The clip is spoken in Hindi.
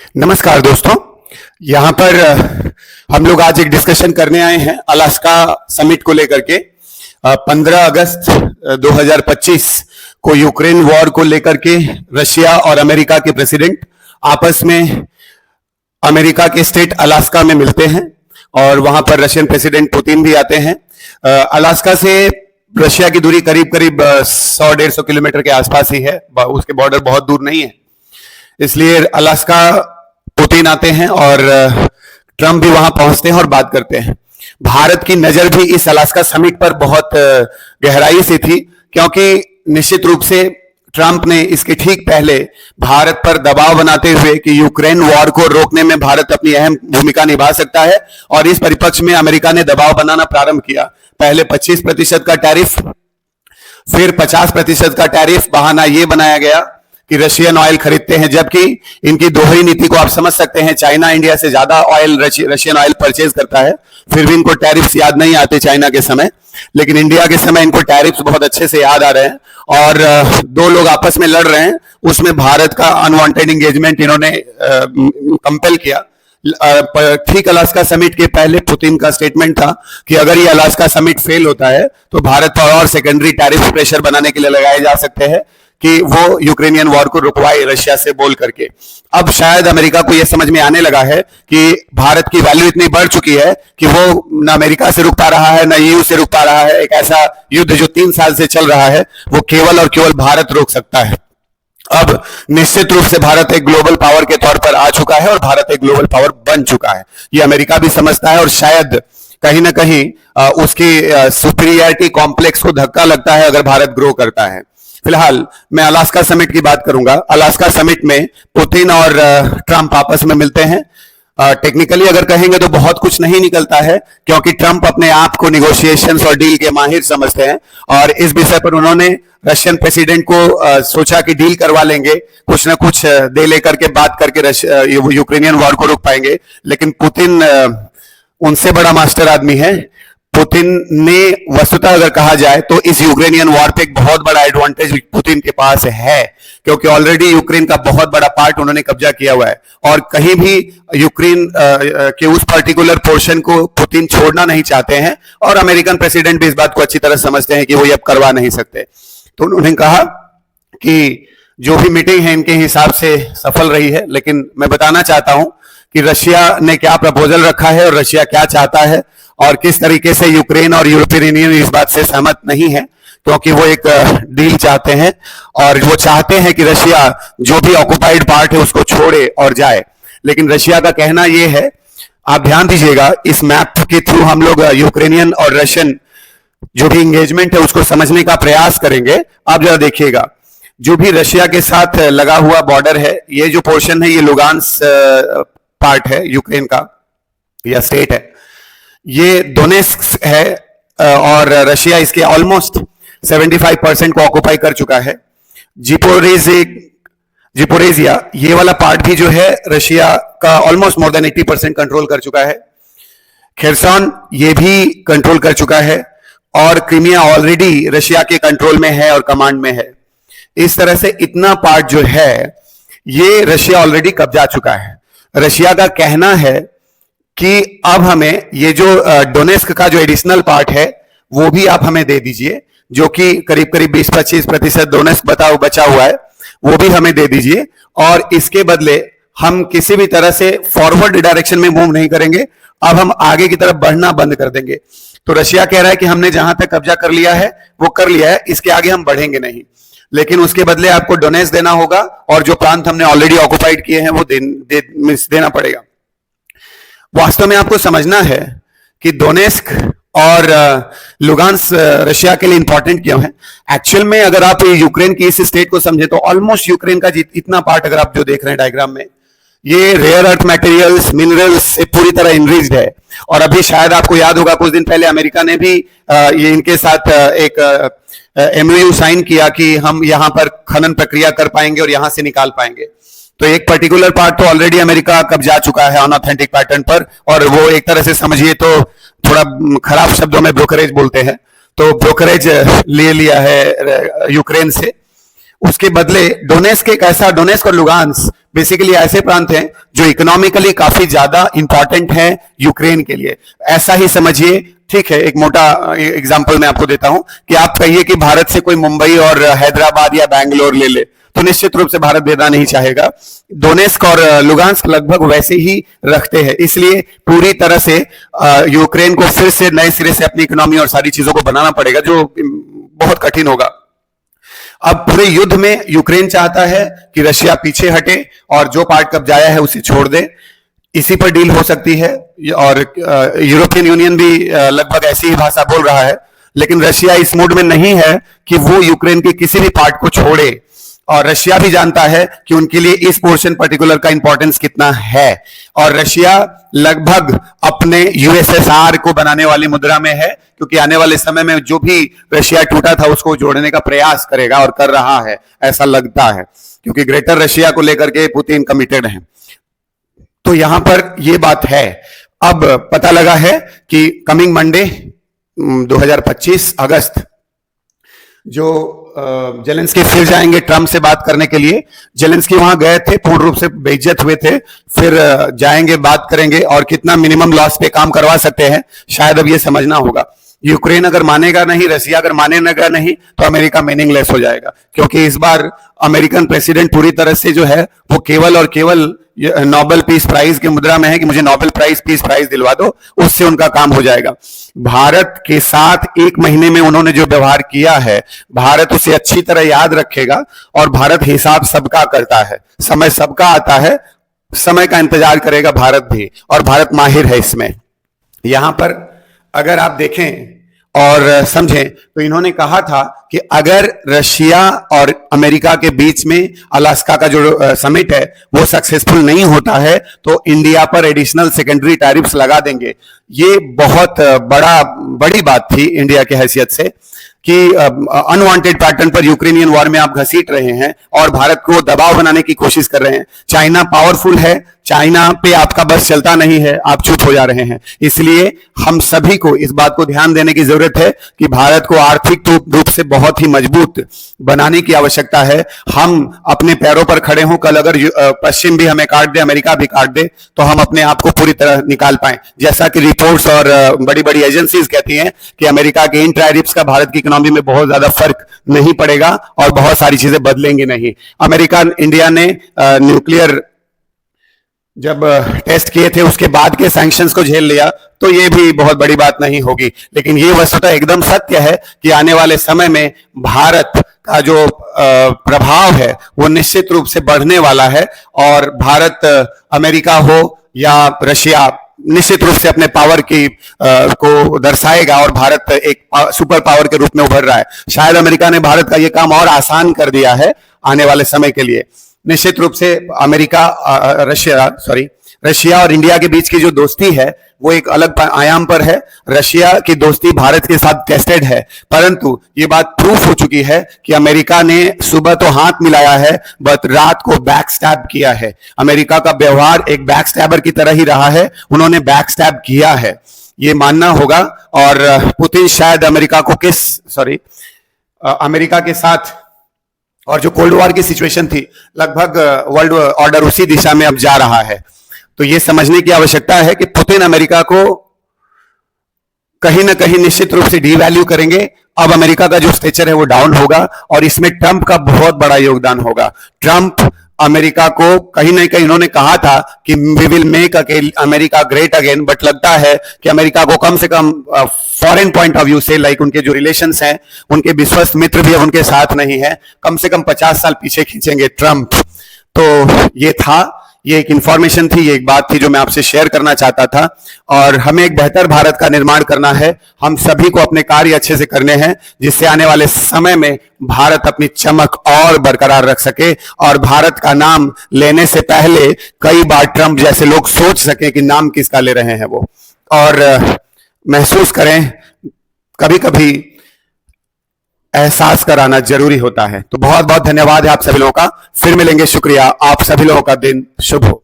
नमस्कार दोस्तों। यहाँ पर हम लोग आज एक डिस्कशन करने आए हैं अलास्का समिट को लेकर के। 15 अगस्त 2025 को यूक्रेन वॉर को लेकर के रशिया और अमेरिका के प्रेसिडेंट आपस में अमेरिका के स्टेट अलास्का में मिलते हैं और वहां पर रशियन प्रेसिडेंट पुतिन भी आते हैं। अलास्का से रशिया की दूरी करीब करीब 100-150 किलोमीटर के आसपास ही है, उसके बॉर्डर बहुत दूर नहीं है, इसलिए अलास्का पुतिन आते हैं और ट्रंप भी वहां पहुंचते हैं और बात करते हैं। भारत की नजर भी इस अलास्का समिट पर बहुत गहराई से थी, क्योंकि निश्चित रूप से ट्रंप ने इसके ठीक पहले भारत पर दबाव बनाते हुए कि यूक्रेन वॉर को रोकने में भारत अपनी अहम भूमिका निभा सकता है, और इस परिप्रेक्ष्य में अमेरिका ने दबाव बनाना प्रारंभ किया। पहले 25% का टैरिफ, फिर 50% का टैरिफ। बहाना यह बनाया गया कि रशियन ऑयल खरीदते हैं, जबकि इनकी दोहरी नीति को आप समझ सकते हैं। चाइना इंडिया से ज्यादा ऑयल रशियन ऑयल परचेज करता है, फिर भी इनको टैरिफ्स याद नहीं आते चाइना के समय, लेकिन इंडिया के समय इनको टैरिफ्स बहुत अच्छे से याद आ रहे हैं। और दो लोग आपस में लड़ रहे हैं, उसमें भारत का अनवांटेड एंगेजमेंट इन्होंने कंपेल किया। ठीक अलास्का समिट के पहले पुतिन का स्टेटमेंट था कि अगर ये अलास्का समिट फेल होता है तो भारत पर और सेकेंडरी टैरिफ प्रेशर बनाने के लिए लगाए जा सकते हैं कि वो यूक्रेनियन वॉर को रुकवाए रशिया से बोल करके। अब शायद अमेरिका को यह समझ में आने लगा है कि भारत की वैल्यू इतनी बढ़ चुकी है कि वो न अमेरिका से रुक पा रहा है, न ईयू से रुक पा रहा है। एक ऐसा युद्ध जो 3 साल से चल रहा है वो केवल और केवल भारत रोक सकता है। अब निश्चित रूप से भारत एक ग्लोबल पावर के तौर पर आ चुका है और भारत एक ग्लोबल पावर बन चुका है, ये अमेरिका भी समझता है, और शायद कहीं ना कहीं उसकी सुपीरियरिटी कॉम्प्लेक्स को धक्का लगता है अगर भारत ग्रो करता है। फिलहाल मैं अलास्का समिट की बात करूंगा। अलास्का समिट में पुतिन और ट्रंप आपस में मिलते हैं। टेक्निकली अगर कहेंगे तो बहुत कुछ नहीं निकलता है, क्योंकि ट्रंप अपने आप को निगोशिएशंस और डील के माहिर समझते हैं, और इस विषय पर उन्होंने रशियन प्रेसिडेंट को सोचा कि डील करवा लेंगे, कुछ ना कुछ दे लेकर के बात करके यूक्रेनियन वॉर को रोक पाएंगे। लेकिन पुतिन उनसे बड़ा मास्टर आदमी है। पुतिन ने वस्तुतः अगर कहा जाए तो इस यूक्रेनियन वॉर पे एक बहुत बड़ा एडवांटेज पुतिन के पास है, क्योंकि ऑलरेडी यूक्रेन का बहुत बड़ा पार्ट उन्होंने कब्जा किया हुआ है, और कहीं भी यूक्रेन के उस पर्टिकुलर पोर्शन को पुतिन छोड़ना नहीं चाहते हैं, और अमेरिकन प्रेसिडेंट भी इस बात को अच्छी तरह समझते हैं कि वो ये अब करवा नहीं सकते। तो उन्होंने कहा कि जो भी मीटिंग है इनके हिसाब से सफल रही है, लेकिन मैं बताना चाहता हूं कि रशिया ने क्या प्रपोजल रखा है और रशिया क्या चाहता है, और किस तरीके से यूक्रेन और यूरोपियन यूनियन इस बात से सहमत नहीं है, क्योंकि वो एक डील चाहते हैं और वो चाहते हैं कि रशिया जो भी ऑक्युपाइड पार्ट है उसको छोड़े और जाए। लेकिन रशिया का कहना ये है, आप ध्यान दीजिएगा, इस मैप के थ्रू हम लोग यूक्रेनियन और रशियन जो भी इंगेजमेंट है उसको समझने का प्रयास करेंगे। आप जरा देखिएगा, जो भी रशिया के साथ लगा हुआ बॉर्डर है, ये जो पोर्शन है ये लुगान्स्क पार्ट है यूक्रेन का या स्टेट है, ये डोनेस्क है, और रशिया इसके ऑलमोस्ट 75% को ऑक्युपाई कर चुका है। जिपोरेजिया ये वाला पार्ट भी जो है रशिया का ऑलमोस्ट मोर देन 80% कंट्रोल कर चुका है। खेरसॉन ये भी कंट्रोल कर चुका है, और क्रीमिया ऑलरेडी रशिया के कंट्रोल में है और कमांड में है। इस तरह से इतना पार्ट जो है ये रशिया ऑलरेडी कब्जा चुका है। रशिया का कहना है कि अब हमें ये जो डोनेस्क का जो एडिशनल पार्ट है वो भी आप हमें दे दीजिए, जो कि करीब करीब 20-25% डोनेस्क बचा हुआ है, वो भी हमें दे दीजिए, और इसके बदले हम किसी भी तरह से फॉरवर्ड डायरेक्शन में मूव नहीं करेंगे, अब हम आगे की तरफ बढ़ना बंद कर देंगे। तो रशिया कह रहा है कि हमने जहां तक कब्जा कर लिया है वो कर लिया है, इसके आगे हम बढ़ेंगे नहीं, लेकिन उसके बदले आपको डोनेस्क देना होगा, और जो प्रांत हमने ऑलरेडी ऑक्युपाइड किए हैं वो देना पड़ेगा। वास्तव में आपको समझना है कि डोनेस्क और लुगान्स्क रशिया के लिए इंपॉर्टेंट क्यों है। एक्चुअल में अगर आप यूक्रेन की इस स्टेट को समझे तो ऑलमोस्ट यूक्रेन का इतना पार्ट अगर आप जो देख रहे हैं डायग्राम में, ये रेयर अर्थ मटेरियल्स, मिनरल्स से पूरी तरह इनरिच्ड है। और अभी शायद आपको याद होगा, कुछ दिन पहले अमेरिका ने भी ये इनके साथ एक एमओयू साइन किया कि हम यहां पर खनन प्रक्रिया कर पाएंगे और यहां से निकाल पाएंगे। तो एक पर्टिकुलर पार्ट तो ऑलरेडी अमेरिका कब्जा चुका है अनऑथेंटिक पैटर्न पर, और वो एक तरह से समझिए तो थोड़ा खराब शब्दों में ब्रोकरेज बोलते हैं, तो ब्रोकरेज ले लिया है यूक्रेन से। उसके बदले डोनेस्क एक ऐसा, डोनेस्क और लुगान्स्क बेसिकली ऐसे प्रांत हैं जो इकोनॉमिकली काफी ज्यादा इंपॉर्टेंट हैं यूक्रेन के लिए। ऐसा ही समझिए, ठीक है। एक मोटा एग्जांपल मैं आपको देता हूं कि आप कहिए कि भारत से कोई मुंबई और हैदराबाद या बैंगलोर ले ले, तो निश्चित रूप से भारत देना नहीं चाहेगा। डोनेस्क और लुगांस्क लगभग वैसे ही रखते हैं, इसलिए पूरी तरह से यूक्रेन को फिर से नए सिरे से अपनी इकोनॉमी और सारी चीजों को बनाना पड़ेगा, जो बहुत कठिन होगा। अब पूरे युद्ध में यूक्रेन चाहता है कि रशिया पीछे हटे और जो पार्ट कब्जाया है उसे छोड़ दे। इसी पर डील हो सकती है, और यूरोपियन यूनियन भी लगभग ऐसी ही भाषा बोल रहा है। लेकिन रशिया इस मूड में नहीं है कि वो यूक्रेन के किसी भी पार्ट को छोड़े, और रशिया भी जानता है कि उनके लिए इस पोर्शन पर्टिकुलर का इंपॉर्टेंस कितना है। और रशिया लगभग अपने यूएसएसआर को बनाने वाली मुद्रा में है, क्योंकि आने वाले समय में जो भी रशिया टूटा था उसको जोड़ने का प्रयास करेगा, और कर रहा है ऐसा लगता है, क्योंकि ग्रेटर रशिया को लेकर के पुतिन कमिटेड है। तो यहां पर यह बात है। अब पता लगा है कि कमिंग मंडे 2025 अगस्त जो जेलेंस्की फिर जाएंगे ट्रंप से बात करने के लिए। जेलेंस्की वहां गए थे, पूर्ण रूप से बेइज्जत हुए थे, फिर जाएंगे, बात करेंगे, और कितना मिनिमम लॉस पे काम करवा सकते हैं शायद अब ये समझना होगा। यूक्रेन अगर मानेगा नहीं, रशिया अगर मानेगा नहीं, तो अमेरिका मीनिंगलेस हो जाएगा, क्योंकि इस बार अमेरिकन प्रेसिडेंट पूरी तरह से जो है वो केवल और केवल नोबेल पीस प्राइज की मुद्रा में है कि मुझे नोबेल पीस प्राइज दिलवा दो, उससे उनका काम हो जाएगा। भारत के साथ 1 महीने में उन्होंने जो व्यवहार किया है, भारत उसे अच्छी तरह याद रखेगा, और भारत हिसाब सबका करता है, समय सबका आता है, समय का इंतजार करेगा भारत भी, और भारत माहिर है इसमें। यहां पर अगर आप देखें और समझें तो इन्होंने कहा था कि अगर रशिया और अमेरिका के बीच में अलास्का का जो समिट है वो सक्सेसफुल नहीं होता है तो इंडिया पर एडिशनल सेकेंडरी टैरिफ्स लगा देंगे। ये बहुत बड़ी बात थी इंडिया की हैसियत से कि अनवांटेड पैटर्न पर यूक्रेनियन वॉर में आप घसीट रहे हैं और भारत को दबाव बनाने की कोशिश कर रहे हैं। चाइना पावरफुल है, चाइना पे आपका बस चलता नहीं है, आप चुप हो जा रहे हैं। इसलिए हम सभी को इस बात को ध्यान देने की जरूरत है कि भारत को आर्थिक रूप से बहुत ही मजबूत बनाने की आवश्यकता है। हम अपने पैरों पर खड़े हों, कल अगर पश्चिम भी हमें काट दे, अमेरिका भी काट दे, तो हम अपने आप को पूरी तरह निकाल पाए। जैसा कि रिपोर्ट्स और बड़ी बड़ी एजेंसीज कहती हैं कि अमेरिका के इन टैरिफ्स का भारत की इकोनॉमी में बहुत ज्यादा फर्क नहीं पड़ेगा और बहुत सारी चीजें बदलेंगी नहीं। अमेरिका इंडिया ने न्यूक्लियर जब टेस्ट किए थे उसके बाद के सैंक्शंस को झेल लिया, तो ये भी बहुत बड़ी बात नहीं होगी। लेकिन ये वस्तुतः एकदम सत्य है कि आने वाले समय में भारत का जो प्रभाव है वो निश्चित रूप से बढ़ने वाला है, और भारत अमेरिका हो या रशिया निश्चित रूप से अपने पावर की को दर्शाएगा, और भारत एक सुपर पावर के रूप में उभर रहा है। शायद अमेरिका ने भारत का ये काम और आसान कर दिया है आने वाले समय के लिए। निश्चित रूप से रशिया और इंडिया के बीच की जो दोस्ती है वो एक अलग आयाम पर है। रशिया की दोस्ती भारत के साथ टेस्टेड है, परंतु ये बात प्रूफ हो चुकी है कि अमेरिका ने सुबह तो हाथ मिलाया है बट रात को बैक स्टैब किया है। अमेरिका का व्यवहार एक बैक स्टैबर की तरह ही रहा है, उन्होंने बैक स्टैब किया है, ये मानना होगा। और पुतिन शायद अमेरिका के साथ और जो कोल्ड वॉर की सिचुएशन थी, लगभग वर्ल्ड ऑर्डर उसी दिशा में अब जा रहा है। तो ये समझने की आवश्यकता है कि पुतिन अमेरिका को कहीं ना कहीं निश्चित रूप से डीवैल्यू करेंगे। अब अमेरिका का जो स्टेचर है वो डाउन होगा, और इसमें ट्रंप का बहुत बड़ा योगदान होगा। ट्रंप अमेरिका को कहीं ना कहीं, उन्होंने कहा था कि we will make America great again, but लगता है कि अमेरिका को कम से कम फॉरेन पॉइंट ऑफ व्यू से, लाइक उनके जो रिलेशंस हैं, उनके विश्वस्त मित्र भी अब उनके साथ नहीं है, कम से कम 50 साल पीछे खींचेंगे ट्रंप। तो ये एक इंफॉर्मेशन थी, ये एक बात थी जो मैं आपसे शेयर करना चाहता था। और हमें एक बेहतर भारत का निर्माण करना है, हम सभी को अपने कार्य अच्छे से करने हैं, जिससे आने वाले समय में भारत अपनी चमक और बरकरार रख सके, और भारत का नाम लेने से पहले कई बार ट्रंप जैसे लोग सोच सके कि नाम किसका ले रहे हैं वो, और महसूस करें। कभी कभी एहसास कराना जरूरी होता है। तो बहुत बहुत धन्यवाद है आप सभी लोगों का। फिर मिलेंगे, शुक्रिया। आप सभी लोगों का दिन शुभ हो।